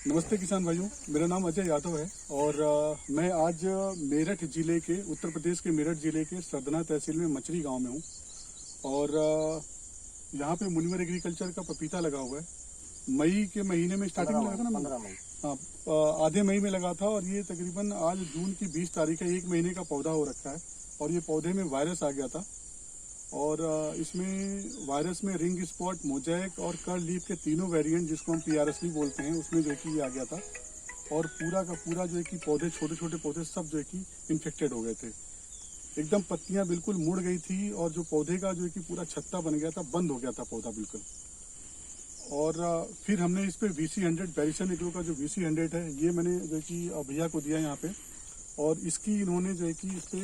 नमस्ते किसान भाइयों, मेरा नाम अजय यादव है और मैं आज मेरठ जिले के उत्तर प्रदेश के मेरठ जिले के सरदना तहसील में मचरी गांव में हूं और यहाँ पे मुनिवर एग्रीकल्चर का पपीता लगा हुआ है। मई के महीने में स्टार्टिंग में लगा था ना, 15 मई, हाँ, आधे मई में लगा था और ये तकरीबन आज जून की 20 तारीख है, 1 महीने का पौधा हो रखा है और ये पौधे में वायरस आ गया था और इसमें वायरस में रिंग स्पॉट, मोजैक और कर्ल लीफ के तीनों वेरिएंट, जिसको हम PRS भी बोलते हैं, उसमें जो है कि ये आ गया था और पूरा का पूरा जो है कि पौधे, छोटे छोटे पौधे सब जो है कि इन्फेक्टेड हो गए थे। एकदम पत्तियां बिल्कुल मुड़ गई थी और जो पौधे का जो है कि पूरा छत्ता बन गया था, बंद हो गया था पौधा बिल्कुल। और फिर हमने इस पे VC100 बैरिसन एग्रो का जो VC100 है, ये मैंने जो है कि भैया को दिया यहाँ पे और इसकी इन्होंने जो है कि इस पे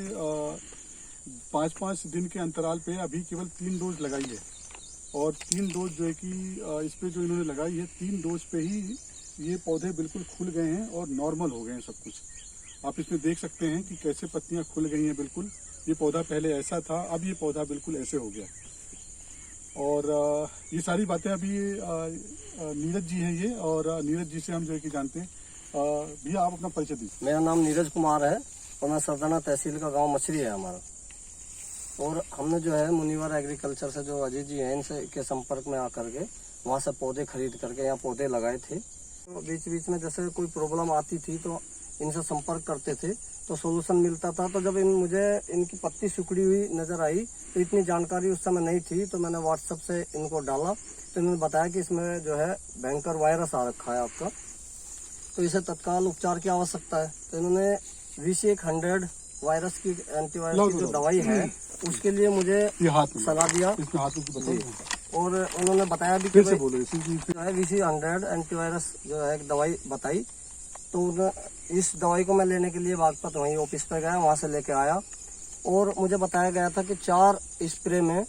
5-5 दिन के अंतराल पे अभी केवल 3 डोज लगाई है और 3 डोज जो है कि इस पे जो इन्होंने लगाई है, 3 डोज पे ही ये पौधे बिल्कुल खुल गए हैं और नॉर्मल हो गए हैं सब कुछ। आप इसमें देख सकते हैं कि कैसे पत्तियां खुल गई हैं बिल्कुल। ये पौधा पहले ऐसा था, अब ये पौधा बिल्कुल ऐसे हो गया। और ये सारी बातें अभी नीरज जी हैं ये, और नीरज जी से हम जो है कि जानते हैं। भैया आप अपना परिचय दीजिए। मेरा नाम नीरज कुमार है और मैं सरदाना तहसील का गांव मछरी है हमारा। और हमने जो है मुनिवर एग्रीकल्चर से जो अजय जी हैं, इनसे के संपर्क में आकर के वहाँ से पौधे खरीद करके यहाँ पौधे लगाए थे। तो बीच बीच में जैसे कोई प्रॉब्लम आती थी तो इनसे संपर्क करते थे तो सोल्यूशन मिलता था। तो जब मुझे इनकी पत्ती सिकुड़ी हुई नजर आई तो इतनी जानकारी उस समय नहीं थी, तो मैंने व्हाट्सएप से इनको डाला तो इन्होंने बताया कि इसमें जो है भयंकर वायरस आ रखा है आपका, तो इसे तत्काल उपचार की आवश्यकता है। तो इन्होंने VC100 वायरस की एंटीवायरस की जो दवाई है उसके लिए मुझे सलाह दिया और उन्होंने बताया भी कि VC100 एंटीवायरस जो है एक दवाई बताई। तो इस दवाई को मैं लेने के लिए बागपत वहीं ऑफिस पे गया, वहां से लेके आया और मुझे बताया गया था कि 4 स्प्रे में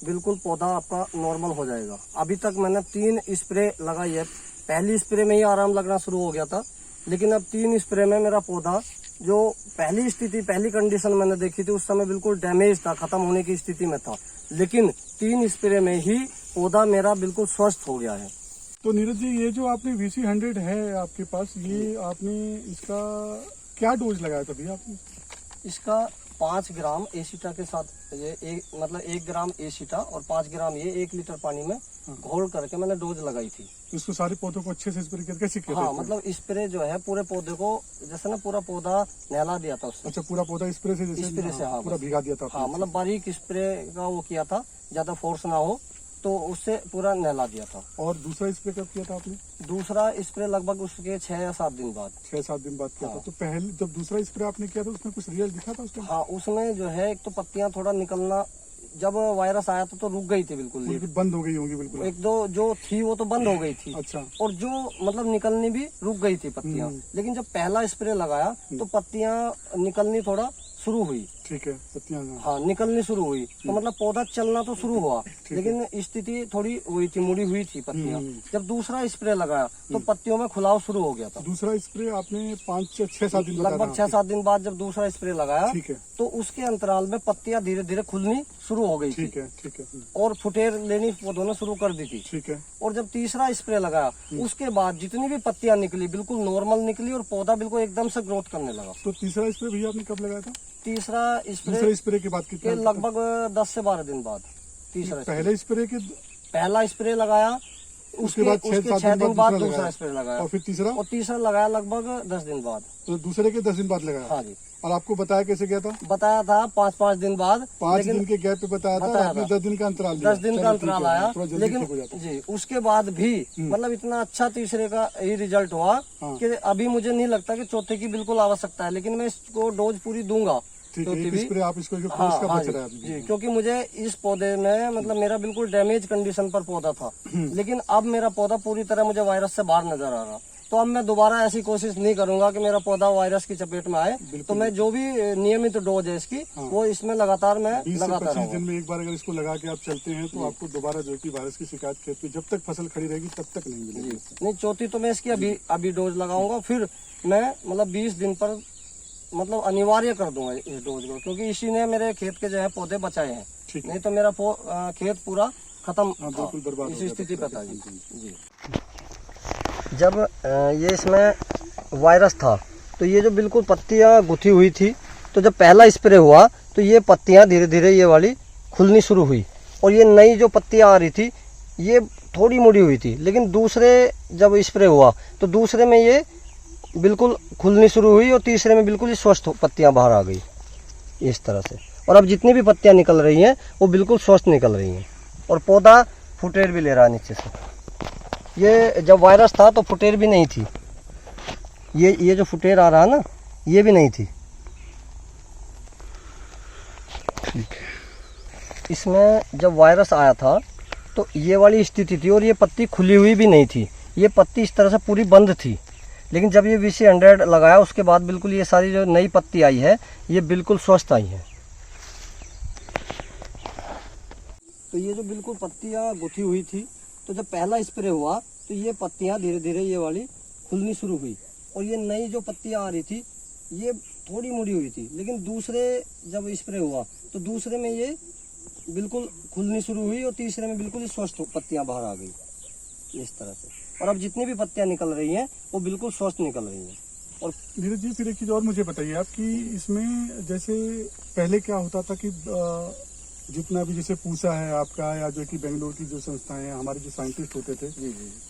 बिल्कुल पौधा आपका नॉर्मल हो जाएगा। अभी तक मैंने 3 स्प्रे लगाई है। पहली स्प्रे में ही आराम लगना शुरू हो गया था, लेकिन अब 3 स्प्रे में मेरा पौधा, जो पहली स्थिति, पहली कंडीशन मैंने देखी थी उस समय बिल्कुल डैमेज था, खत्म होने की स्थिति में था, लेकिन 3 स्प्रे में ही पौधा मेरा बिल्कुल स्वस्थ हो गया है। तो नीरज जी, ये जो आपने VC100 है आपके पास, ये आपने इसका क्या डोज लगाया था भैया आपने? इसका 5 ग्राम एसीटा के साथ, ये मतलब 1 ग्राम एसीटा और 5 ग्राम ये 1 लीटर पानी में घोल करके मैंने डोज लगाई थी। तो इसको सारे पौधों को अच्छे से स्प्रे करके कैसे किया? हाँ, मतलब स्प्रे जो है पूरे पौधे को, जैसे ना पूरा पौधा नहला दिया था उससे। अच्छा, पूरा पौधा स्प्रे से, जैसे स्प्रे से, हाँ, पूरा भिगा दिया था? हाँ, मतलब बारीक स्प्रे का वो किया था, ज्यादा फोर्स ना हो, तो उससे पूरा नहला दिया था। और दूसरा स्प्रे कब किया था आपने? दूसरा स्प्रे लगभग उसके 6 या 7 दिन बाद। 6-7 दिन बाद किया हाँ। था। तो पहले जब दूसरा स्प्रे आपने किया था उसमें कुछ रिजल्ट दिखा था उसका? हाँ, उसमें जो है एक तो पत्तियां थोड़ा निकलना, जब वायरस आया था तो रुक गई थी बिल्कुल, बंद हो गई होंगी बिल्कुल। एक दो जो थी वो तो बंद हो गई थी। अच्छा। और जो मतलब निकलनी भी रुक गई थी पत्तियां, लेकिन जब पहला स्प्रे लगाया तो पत्तियां निकलनी थोड़ा शुरू हुई। ठीक है, पत्तियां, हाँ, निकलनी शुरू हुई, तो मतलब पौधा चलना तो शुरू हुआ, लेकिन स्थिति थोड़ी हुई थी, मुड़ी हुई थी पत्तियां। जब दूसरा स्प्रे लगाया तो पत्तियों में खुलाव शुरू हो गया था। दूसरा स्प्रे आपने 5-6-7 दिन, लगभग 6-7 दिन बाद जब दूसरा स्प्रे लगाया, ठीक है, तो उसके अंतराल में पत्तियां धीरे धीरे खुलनी शुरू हो गई थी। ठीक है, ठीक है, और फुटेर लेनी पौधों ने शुरू कर दी थी। ठीक है। और जब तीसरा स्प्रे लगाया उसके बाद जितनी भी पत्तियां निकली बिल्कुल नॉर्मल निकली और पौधा बिल्कुल एकदम से ग्रोथ करने लगा। तो तीसरा स्प्रे भैया आपने कब लगाया था? तीसरा दूसरे स्प्रे के बाद कितना? लगभग 10 से 12 दिन बाद तीसरा। पहले स्प्रे के पहला स्प्रे लगाया, उसके बाद 6 दिन बाद दूसरा स्प्रे लगाया, और फिर तीसरा लगाया लगभग 10 दिन बाद। तो दूसरे के 10 दिन बाद लगाया? हाँ जी। और आपको बताया कैसे गया था? बताया था 5-5 दिन बाद, 5 दिन के गैप पे बताया था। आपने 10 दिन का अंतराल दिया। 10 दिन का अंतराल आया, लेकिन जी उसके बाद भी मतलब इतना अच्छा तीसरे का ही रिजल्ट हुआ कि अभी मुझे नहीं लगता कि चौथे की बिल्कुल आवश्यकता है, लेकिन मैं इसको डोज पूरी दूंगा। ठीक है, एक स्प्रे आप इसको हाँ, हाँ जी, क्योंकि मुझे इस पौधे में मतलब मेरा बिल्कुल डैमेज कंडीशन पर पौधा था, लेकिन अब मेरा पौधा पूरी तरह मुझे वायरस से बाहर नजर आ रहा। तो अब मैं दोबारा ऐसी कोशिश नहीं करूंगा कि मेरा पौधा वायरस की चपेट में आए। तो मैं जो भी नियमित डोज है इसकी, वो इसमें लगातार मैं लगातार 25 दिन में एक बार अगर इसको लगा के आप चलते हैं तो आपको दोबारा जो कि वायरस की शिकायत खेत में जब तक फसल खड़ी रहेगी तब तक नहीं मिलेगी। नहीं, चौथी तो मैं इसकी अभी डोज लगाऊंगा, फिर मैं मतलब 20 दिन पर मतलब अनिवार्य कर दूंगा इस डोज को, क्योंकि इसी ने मेरे खेत के जो है पौधे बचाए हैं, नहीं तो मेरा खेत पूरा खत्म, बिल्कुल बर्बाद इसी स्थिति पर था जी। जब ये इसमें वायरस था तो ये जो बिल्कुल पत्तियां गुथी हुई थी, तो जब पहला स्प्रे हुआ तो ये पत्तियां धीरे धीरे ये वाली खुलनी शुरू हुई और ये नई जो पत्तियां आ रही थी ये थोड़ी मुड़ी हुई थी। लेकिन दूसरे जब स्प्रे हुआ तो दूसरे में ये बिल्कुल खुलनी शुरू हुई और तीसरे में बिल्कुल ही स्वस्थ पत्तियां बाहर आ गई इस तरह से। और अब जितनी भी पत्तियां निकल रही हैं वो बिल्कुल स्वस्थ निकल रही हैं और पौधा फुटेर भी ले रहा है नीचे से। ये जब वायरस था तो फुटेर भी नहीं थी, ये जो फुटेर आ रहा है ना ये भी नहीं थी। इसमें जब वायरस आया था तो ये वाली स्थिति थी और ये पत्ती खुली हुई भी नहीं थी, ये पत्ती इस तरह से पूरी बंद थी। लेकिन जब ये VC100 लगाया उसके बाद बिल्कुल ये सारी जो नई पत्ती आई है ये बिल्कुल स्वस्थ आई है। तो ये जो बिल्कुल पत्तियां गुथी हुई थी तो जब पहला स्प्रे हुआ तो ये पत्तियां धीरे धीरे ये वाली खुलनी शुरू हुई और ये नई जो पत्तियां आ रही थी ये थोड़ी मुड़ी हुई थी। लेकिन दूसरे जब स्प्रे हुआ तो दूसरे में ये बिल्कुल खुलनी शुरू हुई और तीसरे में बिल्कुल ही स्वस्थ पत्तियां बाहर आ गई इस तरह से। और अब जितनी भी पत्तियां निकल रही हैं वो बिल्कुल स्वस्थ निकल रही हैं। और नीरज जी फिर एक चीज और मुझे बताइए आप कि इसमें जैसे पहले क्या होता था कि जितना भी जैसे पूसा है आपका या जो कि बेंगलोर की जो संस्थाएं हैं, हमारे जो साइंटिस्ट होते थे,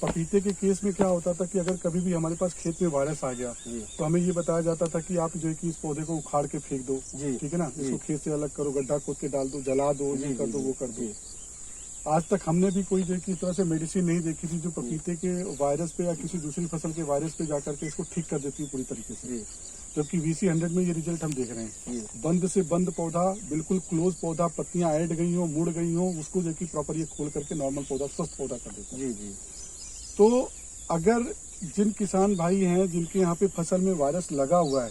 पपीते के केस में क्या होता था कि अगर कभी भी हमारे पास खेत में वायरस आ गया तो हमें ये बताया जाता था कि आप जो है कि इस पौधे को उखाड़ के फेंक दो, ठीक है ना, इसको खेत से अलग करो, गड्ढा खोद के डाल दो, जला दो, ये कर दो, वो कर दो। आज तक हमने भी कोई जो इस तरह से मेडिसिन नहीं देखी थी जो पपीते के वायरस पे या किसी दूसरी फसल के वायरस पे जाकर के इसको ठीक कर देती है पूरी तरीके से। जबकि VC100 में ये रिजल्ट हम देख रहे हैं, बंद से बंद पौधा, बिल्कुल क्लोज पौधा, पत्तियां ऐड गई हो, मुड़ गई हो, उसको जो कि प्रॉपर ये खोल करके नॉर्मल पौधा, स्वस्थ पौधा कर देता है। तो अगर जिन किसान भाई हैं जिनके यहाँ पे फसल में वायरस लगा हुआ है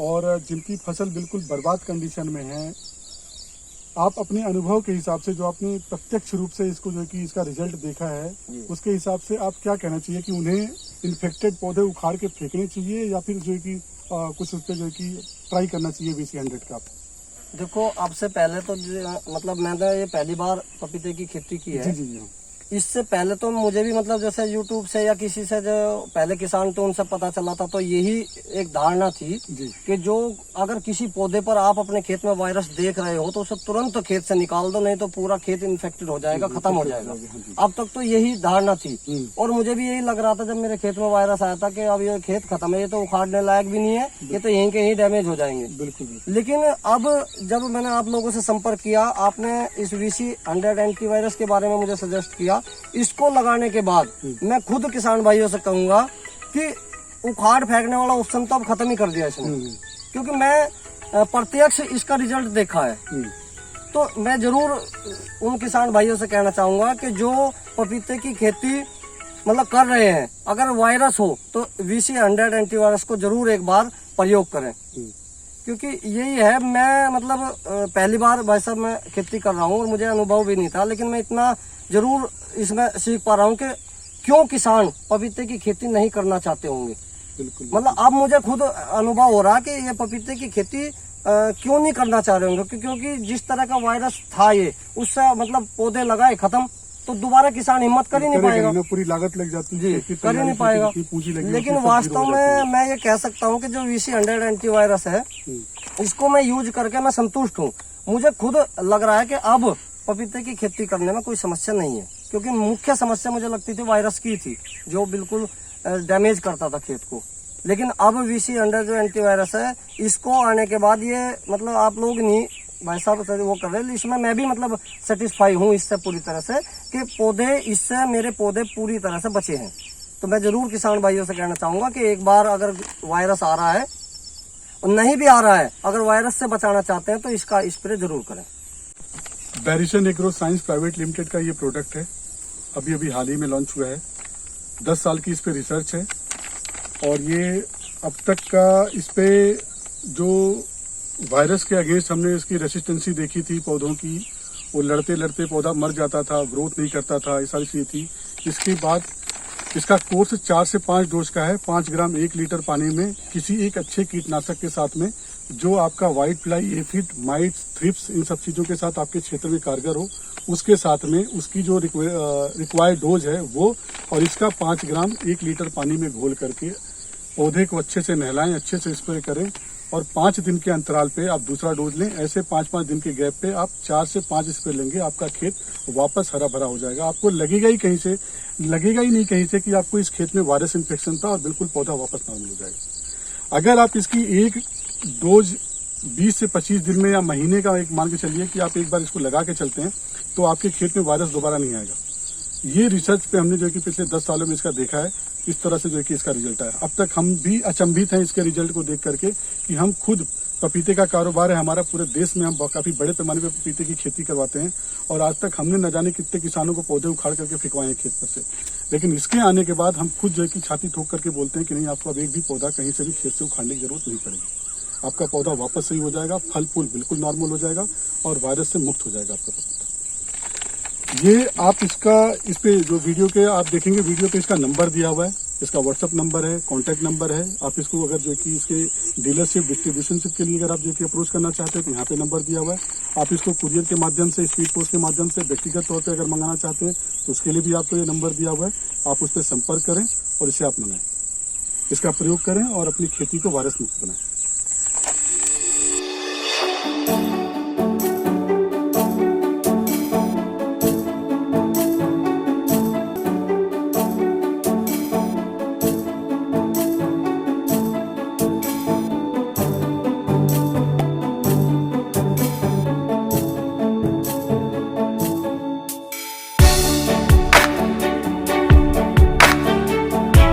और जिनकी फसल बिल्कुल बर्बाद कंडीशन में है, आप अपने अनुभव के हिसाब से जो आपने प्रत्यक्ष रूप से इसको जो कि इसका रिजल्ट देखा है उसके हिसाब से आप क्या कहना चाहिए कि उन्हें इन्फेक्टेड पौधे उखाड़ के फेंकने चाहिए या फिर जो है कि कुछ उस पर जो है कि ट्राई करना चाहिए VC100 का? देखो, आपसे पहले तो मतलब मैंने ये पहली बार पपीते की खेती की है। जी। इससे पहले तो मुझे भी मतलब जैसे YouTube से या किसी से जो पहले किसान थे उनसे पता चला था, तो यही एक धारणा थी कि जो अगर किसी पौधे पर आप अपने खेत में वायरस देख रहे हो तो उसे तुरंत खेत से निकाल दो, नहीं तो पूरा खेत इन्फेक्टेड हो जाएगा, खत्म हो जाएगा। अब तक तो यही धारणा थी और मुझे भी यही लग रहा था जब मेरे खेत में वायरस आया था कि अब ये खेत खत्म है, ये तो उखाड़ने लायक भी नहीं है, ये तो यहीं के यहीं डैमेज हो जाएंगे। बिल्कुल। लेकिन अब जब मैंने आप लोगों से संपर्क किया, आपने इस VC100 एंटीवायरस के बारे में मुझे सजेस्ट किया, इसको लगाने के बाद मैं खुद किसान भाइयों से कहूंगा कि उखाड़ फेंकने वाला ऑप्शन तो अब खत्म ही कर दिया इसने, क्योंकि मैं प्रत्यक्ष इसका रिजल्ट देखा है। तो मैं जरूर उन किसान भाइयों से कहना चाहूंगा कि जो पपीते की खेती मतलब कर रहे हैं, अगर वायरस हो तो VC100 एंटीवायरस को जरूर एक बार प्रयोग करें, क्योंकि यही है। मैं मतलब पहली बार भाई साहब मैं खेती कर रहा हूँ और मुझे अनुभव भी नहीं था, लेकिन मैं इतना जरूर इसमें सीख पा रहा हूँ कि क्यों किसान पपीते की खेती नहीं करना चाहते होंगे। बिल्कुल। मतलब अब मुझे खुद अनुभव हो रहा कि ये पपीते की खेती क्यों नहीं करना चाह रहे होंगे, क्योंकि जिस तरह का वायरस था ये, उससे मतलब पौधे लगाए खत्म, तो दोबारा किसान हिम्मत कर ही नहीं पाएगा, पूरी लागत लग जाती है, जी कर ही नहीं पाएगा। लेकिन वास्तव में मैं ये कह सकता हूँ कि जो VC100 एंटीवायरस है इसको मैं यूज करके मैं संतुष्ट हूँ। मुझे खुद लग रहा है कि अब पपीते की खेती करने में कोई समस्या नहीं है, क्योंकि मुख्य समस्या मुझे लगती थी वायरस की थी जो बिल्कुल डैमेज करता था खेत को। लेकिन अब VC100 जो एंटीवायरस है इसको आने के बाद ये मतलब आप लोग नहीं भाई साहब वो कर रहे हैं, इसमें मैं भी मतलब सेटिस्फाई हूँ इससे पूरी तरह से कि पौधे, इससे मेरे पौधे पूरी तरह से बचे हैं। तो मैं जरूर किसान भाइयों से कहना चाहूंगा कि एक बार अगर वायरस आ रहा है और नहीं भी आ रहा है, अगर वायरस से बचाना चाहते हैं तो इसका स्प्रे जरूर करें। बैरिसन एग्रो साइंस प्राइवेट लिमिटेड का ये प्रोडक्ट है, अभी हाल ही में लॉन्च हुआ है। 10 साल की इस पे रिसर्च है और ये अब तक का इस पे जो वायरस के अगेंस्ट हमने इसकी रेसिस्टेंसी देखी थी पौधों की, वो लड़ते लड़ते पौधा मर जाता था, ग्रोथ नहीं करता था, ये सारी चीज़ थी। इसके बाद इसका कोर्स 4 से 5 डोज का है। 5 ग्राम 1 लीटर पानी में किसी एक अच्छे कीटनाशक के साथ में जो आपका white fly, aphid, mites, thrips इन सब चीज़ों के साथ आपके क्षेत्र में कारगर हो, उसके साथ में उसकी जो रिक्वायर्ड डोज है वो, और इसका 5 ग्राम 1 लीटर पानी में घोल करके पौधे को अच्छे से नहलाएं, अच्छे से स्प्रे करें, और 5 दिन के अंतराल पे आप दूसरा डोज लें। ऐसे 5-5 दिन के गैप पे आप 4 से 5 स्प्रे लेंगे, आपका खेत वापस हरा भरा हो जाएगा। आपको लगेगा ही नहीं कहीं से कि आपको इस खेत में वायरस इन्फेक्शन था, और बिल्कुल पौधा वापस नॉर्मल हो जाएगा। अगर आप इसकी एक डोज 20 से 25 दिन में या महीने का एक मान के चलिए कि आप एक बार इसको लगा के चलते हैं, तो आपके खेत में वायरस दोबारा नहीं आएगा। ये रिसर्च पे हमने जो है कि पिछले 10 सालों में इसका देखा है, इस तरह से जो है कि इसका रिजल्ट है। अब तक हम भी अचंभित हैं इसके रिजल्ट को देख करके कि हम खुद पपीते का कारोबार है हमारा, पूरे देश में हम काफी बड़े पैमाने पे पपीते की खेती करवाते हैं, और आज तक हमने न जाने कितने किसानों को पौधे उखाड़ करके फेंकवाए हैं खेत पर से। लेकिन इसके आने के बाद हम खुद जो है कि छाती ठोक करके बोलते हैं कि नहीं, आपको अब एक भी पौधा कहीं से भी खेत से उखाड़ने की जरूरत नहीं पड़ेगी। आपका पौधा वापस सही हो जाएगा, फल फूल बिल्कुल नॉर्मल हो जाएगा, और वायरस से मुक्त हो जाएगा आपका पपीता। ये आप इसका, इस पे जो वीडियो के आप देखेंगे, वीडियो पे इसका नंबर दिया हुआ है, इसका व्हाट्सअप नंबर है, कॉन्टैक्ट नंबर है। आप इसको अगर जो कि इसके डीलरशिप, डिस्ट्रीब्यूशनशिप के लिए अगर आप जो कि अप्रोच करना चाहते हैं तो यहाँ पे नंबर दिया हुआ है। आप इसको कुरियर के माध्यम से, स्पीड पोस्ट के माध्यम से, व्यक्तिगत तौर पर अगर मंगाना चाहते हैं तो उसके लिए भी आपको ये नंबर दिया हुआ है। आप उस पर संपर्क करें और इसे आप मंगाएं, इसका प्रयोग करें और अपनी खेती को वायरस मुक्त बनाएं।